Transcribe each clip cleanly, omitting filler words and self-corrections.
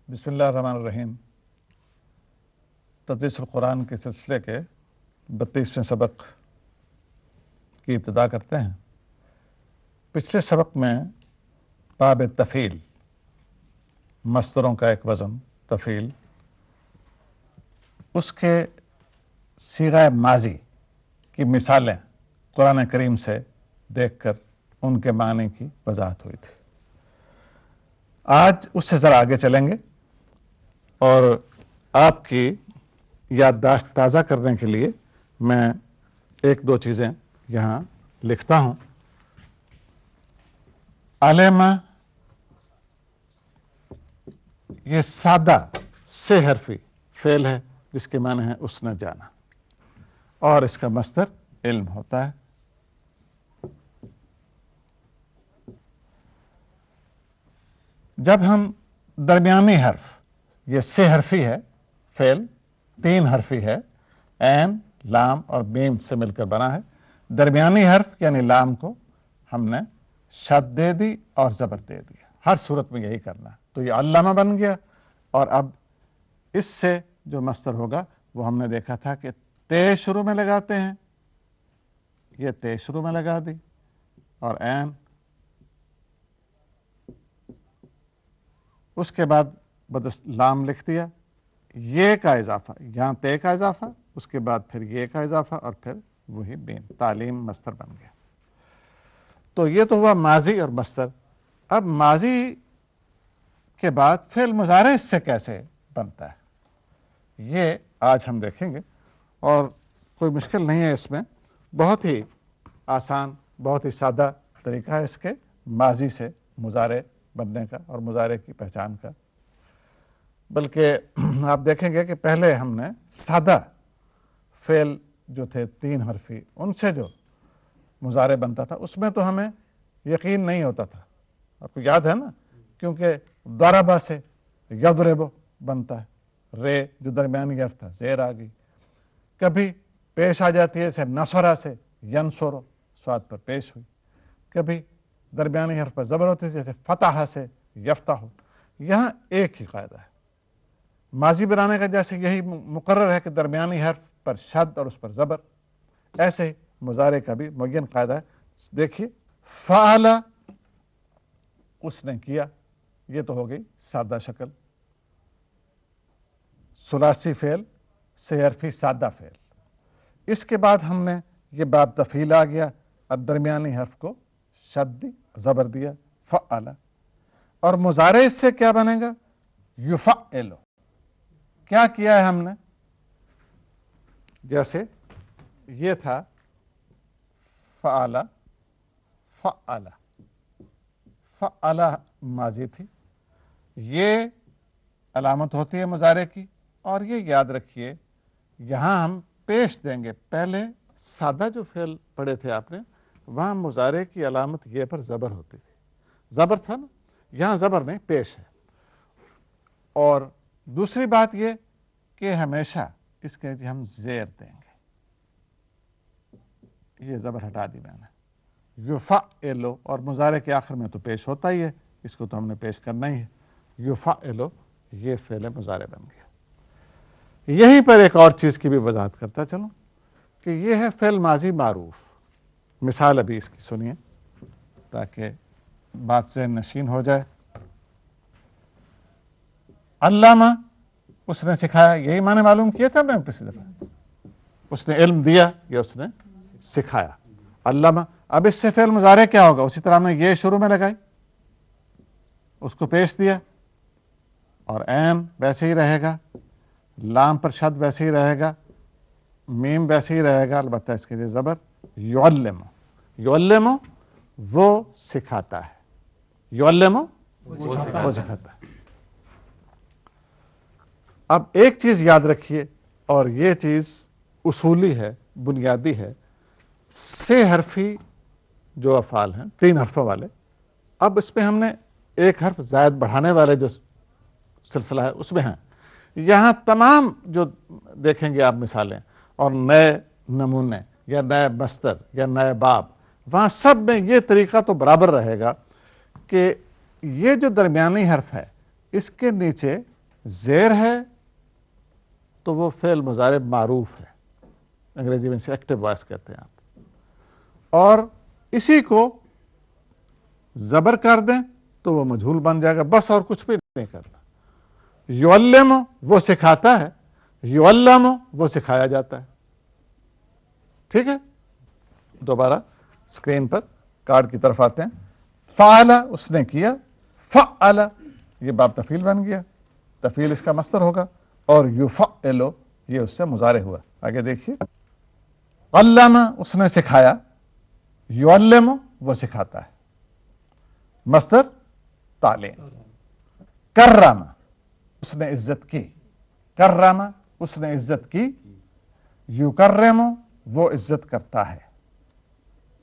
بسم اللہ الرحمن الرحیم۔ تدریس القرآن کے سلسلے کے 32ویں سبق کی ابتدا کرتے ہیں۔ پچھلے سبق میں باب تفعیل، مصدروں کا ایک وزن تفعیل، اس کے صیغہ ماضی کی مثالیں قرآن کریم سے دیکھ کر ان کے معنی کی وضاحت ہوئی تھی۔ آج اس سے ذرا آگے چلیں گے اور آپ کی یادداشت تازہ کرنے کے لیے میں ایک دو چیزیں یہاں لکھتا ہوں۔ علم، یہ سادہ سے حرفی فعل ہے جس کے معنی ہے اس نے جانا، اور اس کا مصدر علم ہوتا ہے۔ جب ہم درمیانی حرف، یہ سے حرفی ہے فعل، 3 حرفی ہے، عین، لام اور میم سے مل کر بنا ہے۔ درمیانی حرف یعنی لام کو ہم نے شد دے دی اور زبر دے دیا، ہر صورت میں یہی کرنا ہے۔ تو یہ علامہ بن گیا، اور اب اس سے جو مصدر ہوگا وہ ہم نے دیکھا تھا کہ تے شروع میں لگاتے ہیں، یہ تے شروع میں لگا دی، اور عین، اس کے بعد لام لکھ دیا، یہ کا اضافہ، یہاں تے کا اضافہ، اس کے بعد پھر یہ کا اضافہ، اور پھر وہی بین، تعلیم مصدر بن گیا۔ تو یہ تو ہوا ماضی اور مصدر۔ اب ماضی کے بعد فعل مضارع اس سے کیسے بنتا ہے، یہ آج ہم دیکھیں گے، اور کوئی مشکل نہیں ہے اس میں، بہت ہی آسان، بہت ہی سادہ طریقہ ہے اس کے ماضی سے مضارع بننے کا اور مضارع کی پہچان کا۔ بلکہ آپ دیکھیں گے کہ پہلے ہم نے سادہ فعل جو تھے 3 حرفی، ان سے جو مضارع بنتا تھا اس میں تو ہمیں یقین نہیں ہوتا تھا، آپ کو یاد ہے نا، کیونکہ ضربہ سے یضرب بنتا ہے، رے جو درمیانی حرف تھا زیر آ گئی، کبھی پیش آ جاتی ہے جیسے نصرہ سے ینصر، صاد پر پیش ہوئی، کبھی درمیانی حرف پر زبر ہوتی ہے جیسے فتح سے یفتح۔ یہاں ایک ہی قاعدہ ہے ماضی بنانے کا، جیسے یہی مقرر ہے کہ درمیانی حرف پر شد اور اس پر زبر، ایسے ہی مضارع کا بھی معین قاعدہ ہے۔ دیکھیے فعل، اس نے کیا، یہ تو ہو گئی سادہ شکل، ثلاثی فعل، سے حرفی سادہ فعل۔ اس کے بعد ہم نے یہ باب تفعیل آ گیا، اب درمیانی حرف کو شد دی، زبر دیا، فعل، اور مضارع اس سے کیا بنے گا، یفعل۔ کیا کیا ہے ہم نے، جیسے یہ تھا فعل، فعل، فعل ماضی تھی، یہ علامت ہوتی ہے مضارع کی، اور یہ یاد رکھیے یہاں ہم پیش دیں گے۔ پہلے سادہ جو فعل پڑھے تھے آپ نے، وہاں مضارع کی علامت یہ پر زبر ہوتی تھی، زبر تھا نا، یہاں زبر نہیں، پیش ہے۔ اور دوسری بات یہ کہ ہمیشہ اس کے ہم زیر دیں گے، یہ زبر ہٹا دی میں نے، یفعل، اور مضارع کے آخر میں تو پیش ہوتا ہی ہے، اس کو تو ہم نے پیش کرنا ہی ہے، یفعل، یہ فعل مضارع بن گیا۔ یہیں پر ایک اور چیز کی بھی وضاحت کرتا چلوں کہ یہ ہے فعل ماضی معروف۔ مثال ابھی اس کی سنیے تاکہ بات ذہن نشین ہو جائے۔ علامہ، اس نے سکھایا، یہی معنی معلوم کیا تھا میں پچھلی دفعہ، اس نے علم دیا یا اس نے سکھایا، علامہ۔ اب اس سے فعل مضارع کیا ہوگا، اسی طرح ہم نے یہ شروع میں لگائی، اس کو پیش دیا، اور عین ویسے ہی رہے گا، لام پر شد ویسے ہی رہے گا، میم ویسے ہی رہے گا، البتہ اس کے لیے زبر، یعلم، یعلم وہ سکھاتا ہے، یعلم وہ سکھاتا ہے۔ اب ایک چیز یاد رکھیے، اور یہ چیز اصولی ہے، بنیادی ہے، سے حرفی جو افعال ہیں 3 حرفوں والے، اب اس پہ ہم نے ایک حرف زائد بڑھانے والے جو سلسلہ ہے اس میں ہیں، یہاں تمام جو دیکھیں گے آپ مثالیں اور نئے نمونے یا نئے مصدر یا نئے باب، وہاں سب میں یہ طریقہ تو برابر رہے گا کہ یہ جو درمیانی حرف ہے اس کے نیچے زیر ہے تو وہ فعل مضارع معروف ہے، انگریزی میں اسے ایکٹیو وائس کہتے ہیں آپ، اور اسی کو زبر کر دیں تو وہ مجہول بن جائے گا، بس اور کچھ بھی نہیں کرنا۔ یعلم وہ سکھاتا ہے، یعلم وہ سکھایا جاتا ہے، ٹھیک ہے۔ دوبارہ اسکرین پر کارڈ کی طرف آتے ہیں۔ فعل اس نے کیا، فعل یہ باب تفعیل بن گیا، تفعیل اس کا مصدر ہوگا، اور یفعل یہ اس سے مضارع ہوا۔ آگے دیکھیے، علم اس نے سکھایا، یعلم وہ سکھاتا ہے، مصدر تعلیم۔ کرم اس نے عزت کی، کرم اس نے عزت کی، یکرم وہ عزت کرتا ہے،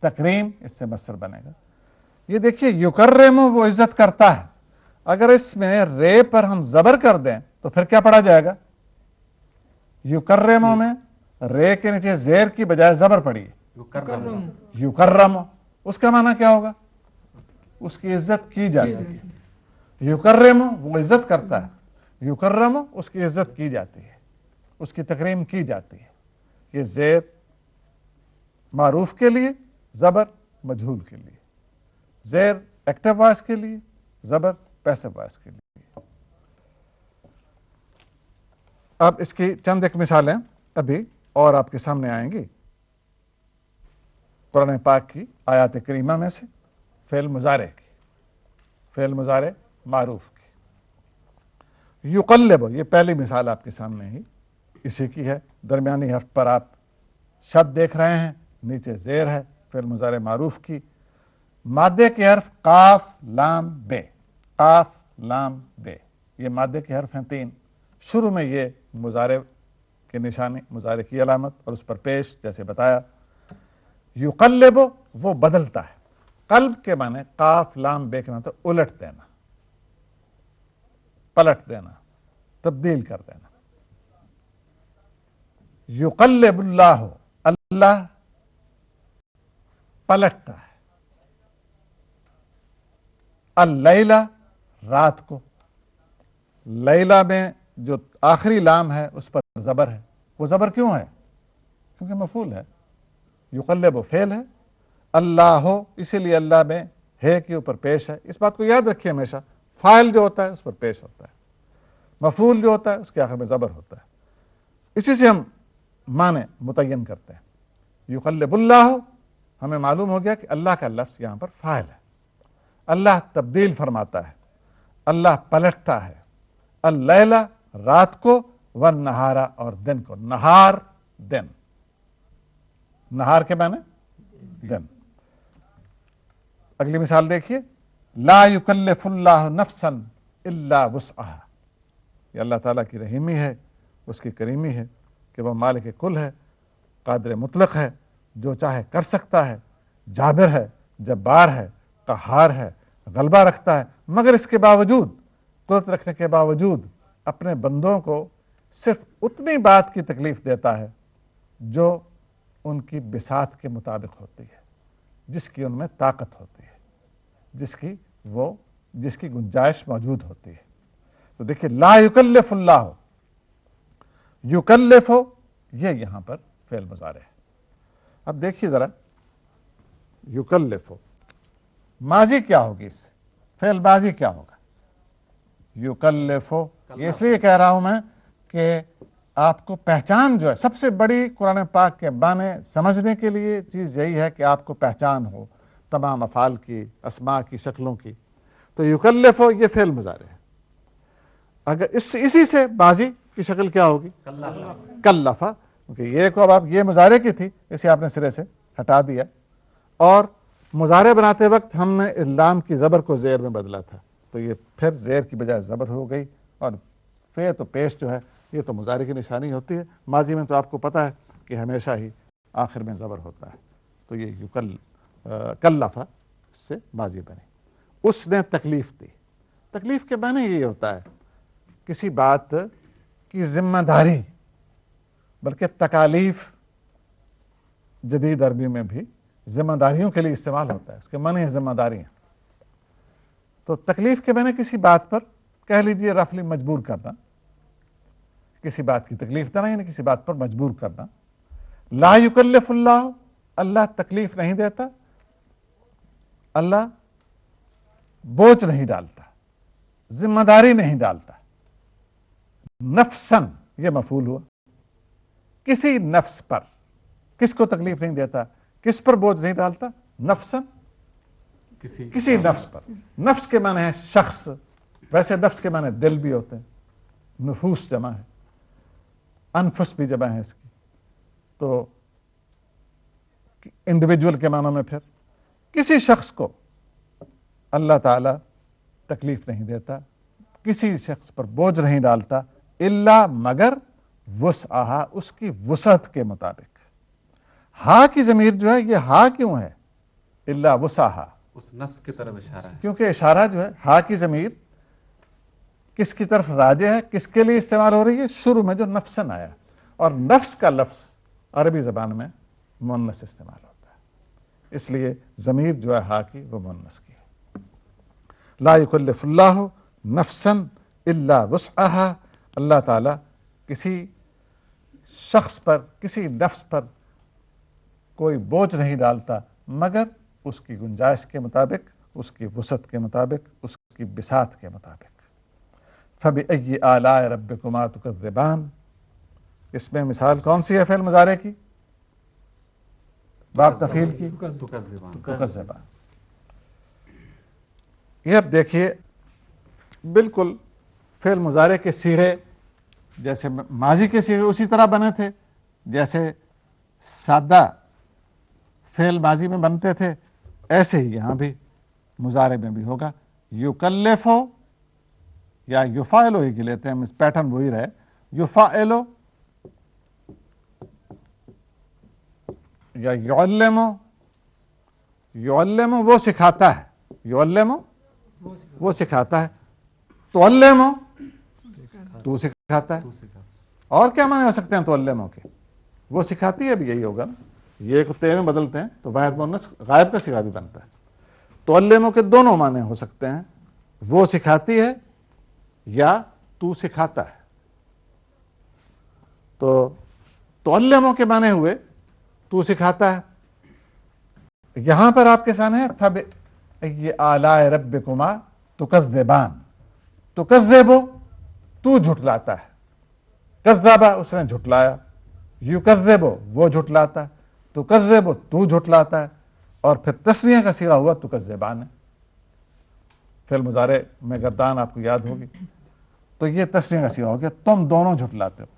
تکریم اس سے مصدر بنے گا۔ یہ دیکھیے یکرم وہ عزت کرتا ہے، اگر اس میں رے پر ہم زبر کر دیں تو پھر کیا پڑھا جائے گا؟ یکرم میں رے کے نیچے زیر کی بجائے زبر پڑی ہے، یکرم، اس کا معنی کیا ہوگا؟ اس کی عزت کی جاتی ہے۔ یکرم وہ عزت کرتا ہے، یکرم اس کی عزت کی جاتی ہے، اس کی تکریم کی جاتی ہے۔ یہ زیر معروف کے لیے، زبر مجہول کے لیے، زیر ایکٹیو وائس کے لیے، زبر پیسو وائس کے لیے۔ اب اس کی چند ایک مثالیں ابھی اور آپ کے سامنے آئیں گی قرآن پاک کی آیات کریمہ میں سے، فعل مضارع کی، فعل مضارع معروف کی۔ یقلب یہ پہلی مثال آپ کے سامنے ہی اسی کی ہے، درمیانی حرف پر آپ شد دیکھ رہے ہیں، نیچے زیر ہے، فعل مضارع معروف کی۔ مادے کے حرف قاف لام بے، قاف لام بے، یہ مادے کے حرف ہیں 3، شروع میں یہ مضارع کی نشانی، مضارع کی علامت، اور اس پر پیش جیسے بتایا۔ یقلب وہ بدلتا ہے، قلب کے معنی قاف لام بے کے معنی الٹ دینا، پلٹ دینا، تبدیل کر دینا۔ یقلب اللہ اللہ پلٹتا ہے، اللیلہ رات کو، لیلہ میں جو آخری لام ہے اس پر زبر ہے، وہ زبر کیوں ہے؟ کیونکہ مفعول ہے، یقلب فعل ہے، اللہ ہو اسی لیے اللہ میں ہے کے اوپر پیش ہے۔ اس بات کو یاد رکھیے ہمیشہ، فاعل جو ہوتا ہے اس پر پیش ہوتا ہے، مفعول جو ہوتا ہے اس کے آخر میں زبر ہوتا ہے، اسی سے ہم معنی متعین کرتے ہیں۔ یقلب اللہ ہمیں معلوم ہو گیا کہ اللہ کا لفظ یہاں پر فاعل ہے، اللہ تبدیل فرماتا ہے، اللہ پلٹتا ہے، اللیلہ رات کو، والنہارا اور دن کو، نہار دن، نہار کے معنی دن۔ اگلی مثال دیکھیے، لا یکلف اللہ نفسا الا وسعها، یہ اللہ تعالیٰ کی رحیمی ہے، اس کی کریمی ہے کہ وہ مالک کل ہے، قادر مطلق ہے، جو چاہے کر سکتا ہے، جابر ہے، جبار ہے، قہار ہے، غلبہ رکھتا ہے، مگر اس کے باوجود، قدرت رکھنے کے باوجود اپنے بندوں کو صرف اتنی بات کی تکلیف دیتا ہے جو ان کی بساط کے مطابق ہوتی ہے، جس کی ان میں طاقت ہوتی ہے، جس کی گنجائش موجود ہوتی ہے۔ تو دیکھیے لا یکلف اللہ، یکلف یہ یہاں پر فعل مضارع ہے۔ اب دیکھیے ذرا، یکلف ماضی کیا ہوگی، اس فعل ماضی کیا ہوگا؟ یکلف، یہ اس لیے کہہ رہا ہوں میں کہ آپ کو پہچان جو ہے، سب سے بڑی قرآن پاک کے معنی سمجھنے کے لیے چیز یہی ہے کہ آپ کو پہچان ہو تمام افعال کی، اسماء کی، شکلوں کی۔ تو یکلف یہ فعل مضارع ہے، اگر اسی سے ماضی کی شکل کیا ہوگی؟ کلفا، کیونکہ یہ کو اب آپ یہ مضارع کی تھی، اسے آپ نے سرے سے ہٹا دیا، اور مضارع بناتے وقت ہم نے لام کی زبر کو زیر میں بدلا تھا، تو یہ پھر زیر کی بجائے زبر ہو گئی، اور فے تو پیش جو ہے یہ تو مضارع کی نشانی ہوتی ہے، ماضی میں تو آپ کو پتہ ہے کہ ہمیشہ ہی آخر میں زبر ہوتا ہے، تو یہ کلفا اس سے ماضی بنی۔ اس نے تکلیف دی، تکلیف کے معنی یہی ہوتا ہے کسی بات کی ذمہ داری، بلکہ تکالیف جدید عربی میں بھی ذمہ داریوں کے لیے استعمال ہوتا ہے، اس کے معنی ذمہ داریاں۔ تو تکلیف کے معنی کسی بات پر کہہ لیجئے رفلی مجبور کرنا، کسی بات کی تکلیف دینا یعنی کسی بات پر مجبور کرنا. لا یکلف اللہ، اللہ تکلیف نہیں دیتا، اللہ بوجھ نہیں ڈالتا، ذمہ داری نہیں ڈالتا. نفسن یہ مفعول ہوا، کسی نفس پر. کس کو تکلیف نہیں دیتا، کس پر بوجھ نہیں ڈالتا؟ نفسن، کسی نفس پر. نفس کے معنی ہے شخص، ویسے نفس کے معنی دل بھی ہوتے ہیں، نفوس جمع ہے، انفس بھی جمع ہے اس کی. تو انڈیویجول کے معنوں میں پھر کسی شخص کو اللہ تعالی تکلیف نہیں دیتا، کسی شخص پر بوجھ نہیں ڈالتا، الا مگر وسعہا، اس کی وسعت کے مطابق. ہا کی ضمیر جو ہے یہ ہا کیوں ہے؟ الا وسعہا، اس نفس کی طرف اشارہ ہے. کیونکہ اشارہ جو ہے ہا کی ضمیر کس کی طرف راجع ہے، کس کے لیے استعمال ہو رہی ہے؟ شروع میں جو نفسن آیا، اور نفس کا لفظ عربی زبان میں مؤنث استعمال ہوتا ہے، اس لیے ضمیر جو ہے ہا کی وہ مؤنث کی ہے. لا یکلف اللہ نفسا الا وسعہا، اللہ تعالیٰ کسی شخص پر، کسی نفس پر کوئی بوجھ نہیں ڈالتا مگر اس کی گنجائش کے مطابق، اس کی وسعت کے مطابق، اس کی بساط کے مطابق. فَبِأَيِّ آلَاءِ رَبِّكُمَا تُكَذِّبَانِ، اس میں مثال کون سی ہے فعل مضارع کی؟ باب تفعیل کی، تکذبان. یہ اب دیکھیے بالکل فعل مضارع کے صیغے جیسے ماضی کے صیغے اسی طرح بنے تھے جیسے سادہ فعل ماضی میں بنتے تھے، ایسے ہی یہاں بھی مضارع میں بھی ہوگا. یکلفو یا یفعلو ہی کے لیتے ہیں، پیٹرن وہی رہے. یفعلو یا یعلمو، یعلمو وہ سکھاتا ہے، یعلمو وہ سکھاتا ہے، تعلمو تو سکھاتا ہے. اور کیا معنی ہو سکتے ہیں تعلمو کے؟ وہ سکھاتی ہے بھی یہی ہوگا نا، یہ ایک تے میں بدلتے ہیں تو واحد مؤنث غائب کا صیغہ بھی بنتا ہے. تعلمو کے دونوں معنی ہو سکتے ہیں، وہ سکھاتی ہے یا تو سکھاتا ہے. تو تعلمو کے معنی ہوئے تو سکھاتا ہے. یہاں پر آپ کے سامنے ہے فَبِأَيِّ آلَاءِ رَبِّكُمَا تُكَذِّبَانِ. تُكَذِّبُ تو جھٹلاتا ہے، کذبہ اس نے جھٹلایا، یکذب وہ جھٹلاتا ہے، تکذب تو جھٹلاتا ہے. اور پھر تثنیہ کا صیغہ ہوا تکذبان ہے. فعل مضارع میں گردان آپ کو یاد ہوگی، تو یہ تثنیہ کا صیغہ ہو گیا، تم دونوں جھٹلاتے ہو.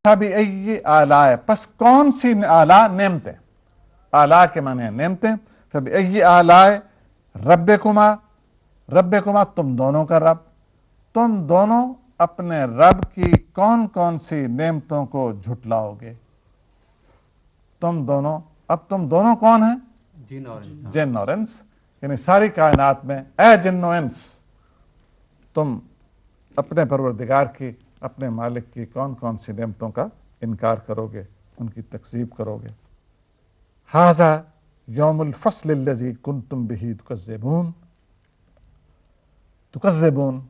فَبِأَيِّ آلَاءِ، پس کون سی آلاء؟ نعمتیں. آلاء کے معنی ہیں نعمتیں. فَبِأَيِّ آلَاءِ رَبِّكُمَا، ربکما تم دونوں کا رب، تم دونوں اپنے رب کی کون کون سی نعمتوں کو جھٹلاؤ گے؟ تم دونوں، اب تم دونوں کون ہیں؟ جن اور انسان. جن اور انس، یعنی ساری کائنات میں اے جن و انس تم اپنے پروردگار کی، اپنے مالک کی کون کون سی نعمتوں کا انکار کرو گے، ان کی تکذیب کرو گے. ھذا یوم الفصل الذی کنتم بہ تکذبون. تکذبون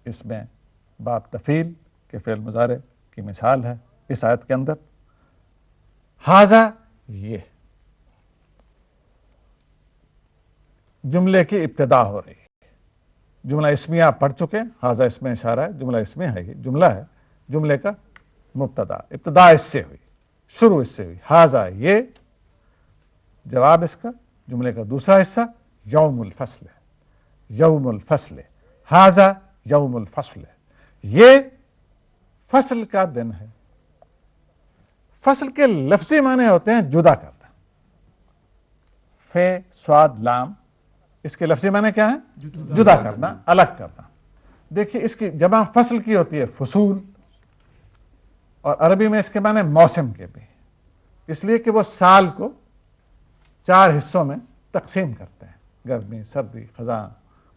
اس میں باب تفعیل کے فعل مضارع کی مثال ہے اس آیت کے اندر. ھذا یہ جملے کی ابتدا ہو رہی ہے. جملہ اسمیہ آپ پڑھ چکے ہیں، ھذا اس میں اشارہ ہے، جملہ اسمیہ ہے، یہ جملہ ہے، جملے کا مبتدا، ابتدا اس سے ہوئی، شروع اس سے ہوئی. ھذا یہ جواب اس کا، جملے کا دوسرا حصہ یوم الفصل ہے، یوم الفصل. ھذا یوم الفصل، یہ فصل کا دن ہے. فصل کے لفظی معنی ہوتے ہیں جدا کرنا. فے صاد لام، اس کے لفظی معنی کیا ہے؟ جدا کرنا، الگ کرنا. دیکھیے اس کی جمع فصل کی ہوتی ہے فصول، اور عربی میں اس کے معنی موسم کے بھی، اس لیے کہ وہ سال کو 4 حصوں میں تقسیم کرتے ہیں، گرمی، سردی، خزاں،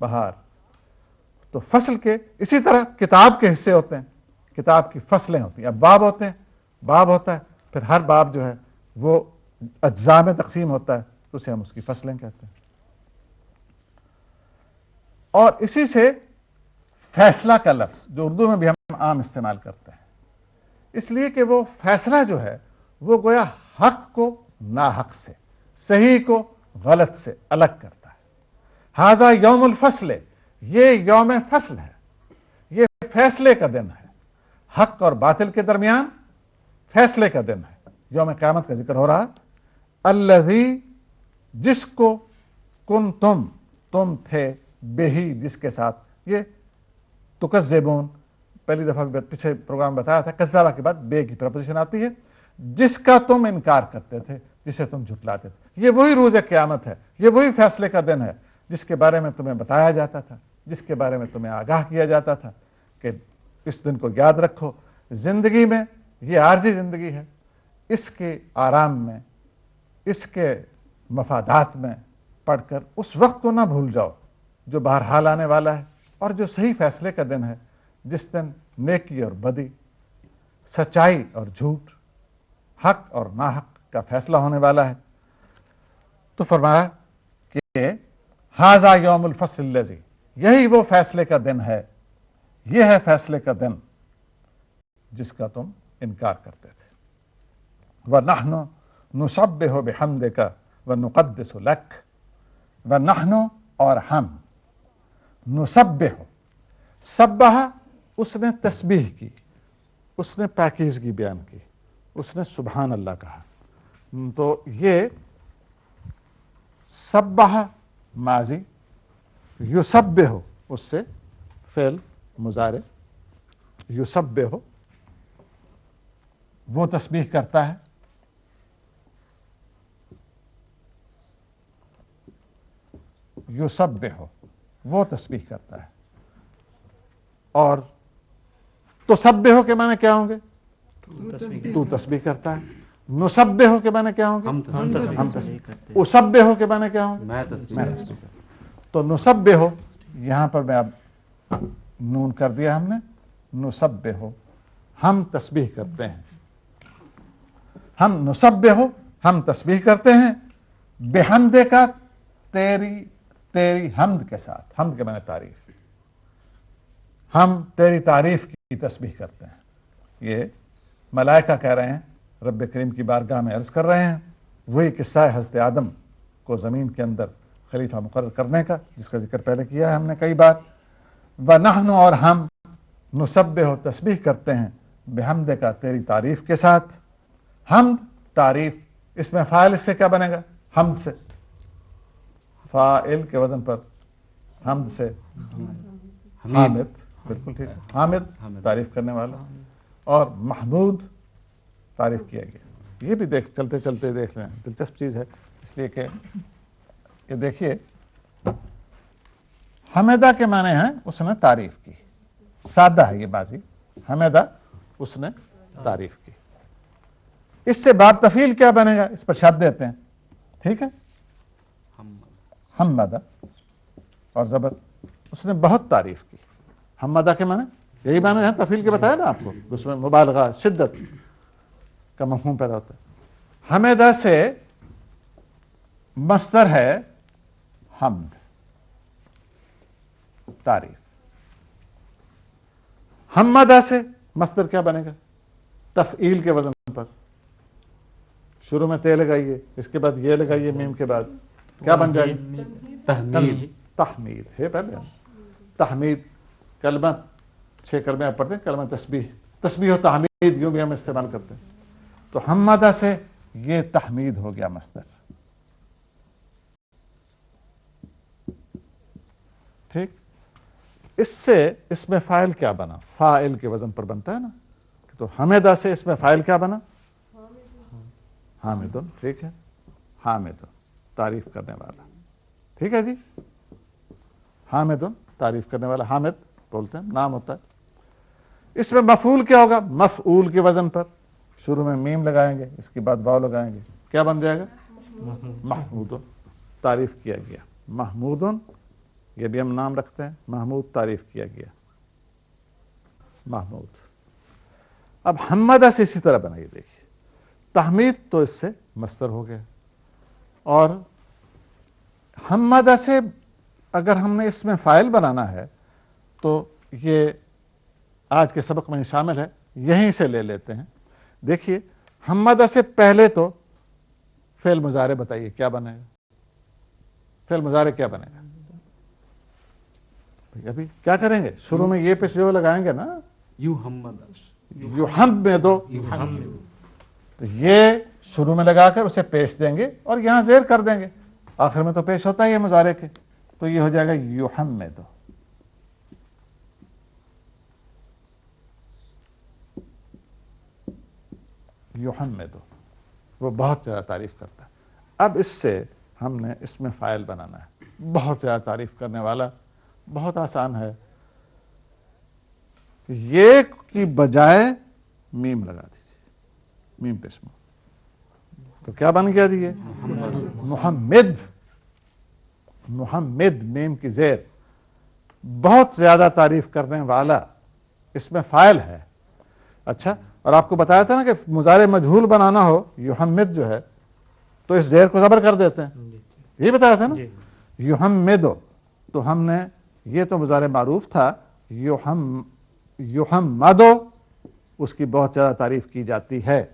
بہار. تو فصل کے اسی طرح کتاب کے حصے ہوتے ہیں، کتاب کی فصلیں ہوتی ہیں. اب باب ہوتے ہیں، باب ہوتا ہے، پھر ہر باب جو ہے وہ اجزاء میں تقسیم ہوتا ہے، تو اسے ہم اس کی فصلیں کہتے ہیں. اور اسی سے فیصلہ کا لفظ جو اردو میں بھی ہم عام استعمال کرتے ہیں، اس لیے کہ وہ فیصلہ جو ہے وہ گویا حق کو ناحق سے، صحیح کو غلط سے الگ کرتا ہے۔ ھذا یوم الفصل، یہ یوم فصل ہے، یہ فیصلے کا دن ہے، حق اور باطل کے درمیان فیصلے کا دن ہے، یوم قیامت کا ذکر ہو رہا۔ الذی، جس کو، کنتم، تم تھے، بہی، جس کے ساتھ، یہ تکذبون، پہلی دفعہ پیچھے پروگرام بتایا تھا، کذابہ کے بعد بے کی پریپوزیشن آتی ہے، جس کا تم انکار کرتے تھے، جسے تم جھٹلاتے تھے۔ یہ وہی روز قیامت ہے، یہ وہی فیصلے کا دن ہے جس کے بارے میں تمہیں بتایا جاتا تھا، جس کے بارے میں تمہیں آگاہ کیا جاتا تھا کہ اس دن کو یاد رکھو۔ زندگی میں، یہ عارضی زندگی ہے، اس کے آرام میں، اس کے مفادات میں پڑھ کر اس وقت کو نہ بھول جاؤ جو بہرحال آنے والا ہے، اور جو صحیح فیصلے کا دن ہے، جس دن نیکی اور بدی، سچائی اور جھوٹ، حق اور ناحق کا فیصلہ ہونے والا ہے۔ تو فرمایا کہ ھذا یوم الفصل الذی، یہی وہ فیصلے کا دن ہے، یہ ہے فیصلے کا دن جس کا تم انکار کرتے تھے۔ وَنَحْنُ نُسَبِّحُ بِحَمْدِكَ وَنُقَدِّسُ لَكَ، وَنَحْنُ، اور ہم، نسبح، سبح، اس نے تسبیح کی، اس نے پاکیزگی بیان کی، اس نے سبحان اللہ کہا۔ تو یہ سبح ماضی، یسبح اس سے فعل مضارع، یسبح وہ تسبیح کرتا ہے، یسبح وہ تسبیح کرتا ہے، اور تسبح کے معنی کیا ہوں گے؟ تو تسبیح کرتا ہے۔ نسبح کے معنی کیا ہوں گے؟ ہم تسبیح کرتے ہیں۔ اسبح کے معنی کیا ہوں گے؟ میں تسبیح میں تسبیح کرتا ہوں۔ تو نسبح، یہاں پر میں اب نون کر دیا ہم نے، نسبح ہم تسبیح کرتے ہیں، ہم نسبح ہم تسبیح کرتے ہیں، بحمدک تیری حمد کے ساتھ، حمد کے معنی تعریف، ہم تیری تعریف کی تسبیح کرتے ہیں۔ یہ ملائکہ کہہ رہے ہیں، رب کریم کی بارگاہ میں عرض کر رہے ہیں، وہی قصہ ہے حضرت آدم کو زمین کے اندر خلیفہ مقرر کرنے کا، جس کا ذکر پہلے کیا ہے ہم نے کئی بار۔ وَنَحْنُ، اور ہم، نسبح تسبیح کرتے ہیں، بحمدک تیری تعریف کے ساتھ۔ حمد، تعریف، اس میں فاعل اس سے کیا بنے گا؟ حمد سے، فاعل کے وزن پر حمد سے حامد، بالکل ٹھیک ہے، حامد تعریف کرنے والا، اور محمود تعریف کیا گیا۔ یہ بھی چلتے چلتے دیکھ لیں، دلچسپ چیز ہے، اس لیے کہ یہ دیکھیے، حمیدہ کے معنی ہیں اس نے تعریف کی، سادہ ہے یہ بازی، حمیدہ اس نے تعریف کی۔ اس سے باب تفعیل کیا بنے گا؟ اس پر شد دیتے ہیں، ٹھیک ہے، حمدہ، اور زبر، اس نے بہت تعریف کی۔ حمدہ کے معنی یہی معنی ہے، تفعیل کے بتایا نا آپ کو، اس میں مبالغہ، شدت کا مفہوم پیدا ہوتا ہے۔ حمیدہ سے مصدر ہے حمد، تعریف۔ حمدہ سے مصدر کیا بنے گا؟ تفعیل کے وزن پر، شروع میں تے لگائیے، اس کے بعد یہ لگائیے، میم کے بعد کیا بن جائے گی؟ تحمید، تحمید ہے پہلے، تحمید کلمہ 6 کلمے آپ پڑھتے ہیں، کلمہ تسبیح، تسبیح و تحمید یوں بھی ہم استعمال کرتے ہیں۔ تو حمدہ سے یہ تحمید ہو گیا مصدر، ٹھیک۔ اس سے اس میں فاعل کیا بنا؟ فاعل کے وزن پر بنتا ہے نا، تو حمیدہ سے اس میں فاعل کیا بنا؟ حامدن، ٹھیک ہے، حامدن تعریف کرنے والا، ٹھیک ہے جی، حامدن تعریف کرنے والا، حامد بولتے ہیں، نام ہوتا ہے۔ اس میں مفعول کیا ہوگا؟ مفعول کے وزن پر، شروع میں میم لگائیں گے، اس کے بعد واو لگائیں گے، کیا بن جائے گا؟ محمودن، تعریف کیا گیا، محمودن، یہ بھی ہم نام رکھتے ہیں، محمود تعریف کیا گیا، محمود۔ اب حمدہ سے اسی طرح بنائیے، دیکھیے، تحمید تو اس سے مصدر ہو گیا، اور حمدہ سے اگر ہم نے اس میں فاعل بنانا ہے تو یہ آج کے سبق میں شامل ہے، یہیں سے لے لیتے ہیں. دیکھیے حمد سے پہلے تو فعل مضارع بتائیے کیا بنے گا؟ فعل مضارع کیا بنے گا؟ ابھی کیا کریں گے؟ شروع میں یہ پیش جو لگائیں گے نا، یحمدو، تو یہ شروع میں لگا کر اسے پیش دیں گے اور یہاں زیر کر دیں گے. آخر میں تو پیش ہوتا ہے یہ مضارع کے، تو یہ ہو جائے گا یحمدو. یحمدو، وہ بہت زیادہ تعریف کرتا ہے. اب اس سے ہم نے اس میں فاعل بنانا ہے. بہت زیادہ تعریف کرنے والا بہت آسان ہے. یہ کی بجائے میم لگا دیجیے، میم پیش میں، تو کیا بن گیا جی؟ محمد. محمد میم کی زیر، بہت زیادہ تعریف کرنے والا اس میں فاعل ہے. اچھا، اور آپ کو بتایا تھا نا کہ مضارع مجہول بنانا ہو یحمد جو ہے تو اس زیر کو زبر کر دیتے ہیں، یہ بتایا تھا نا. یحمدو، تو ہم نے یہ تو مضارع معروف تھا. یحمدو اس کی بہت زیادہ تعریف کی جاتی ہے،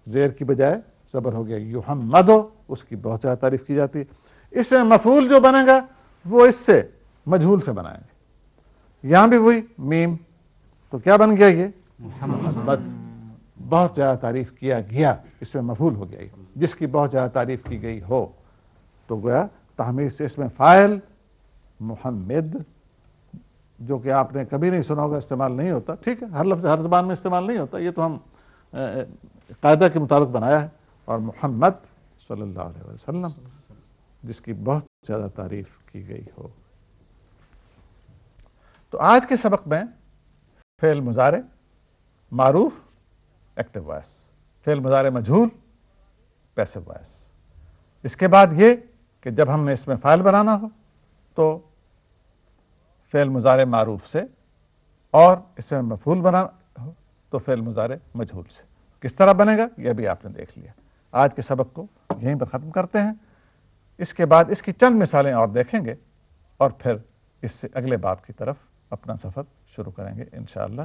زیر کی بجائے زبر ہو گیا. یحمدو اس کی بہت زیادہ تعریف کی جاتی ہے. اس میں مفعول جو بنے گا وہ اس سے مجہول سے بنائیں گے. یہاں بھی وہی میم، تو کیا بن گیا یہ؟ محمد. بہت زیادہ تعریف کیا گیا، اس میں مفعول ہو گیا. جس کی بہت زیادہ تعریف کی گئی ہو، تو گویا تحمید سے اس میں فاعل محمد، جو کہ آپ نے کبھی نہیں سنا ہوگا، استعمال نہیں ہوتا. ٹھیک ہے، ہر لفظ ہر زبان میں استعمال نہیں ہوتا، یہ تو ہم قاعدہ کے مطابق بنایا ہے. اور محمد صلی اللہ علیہ وسلم، جس کی بہت زیادہ تعریف کی گئی ہو. تو آج کے سبق میں فعل مضارع معروف ایکٹیو وائس، فعل مضارع مجہول پیسو وائس. اس کے بعد یہ کہ جب ہم نے اس میں فاعل بنانا ہو تو فعل مضارع معروف سے، اور اس میں مفعول بنانا ہو تو فعل مضارع مجہول سے. کس طرح بنے گا یہ بھی آپ نے دیکھ لیا. آج کے سبق کو یہیں پر ختم کرتے ہیں. اس کے بعد اس کی چند مثالیں اور دیکھیں گے، اور پھر اس سے اگلے باب کی طرف اپنا سفر شروع کریں گے انشاءاللہ.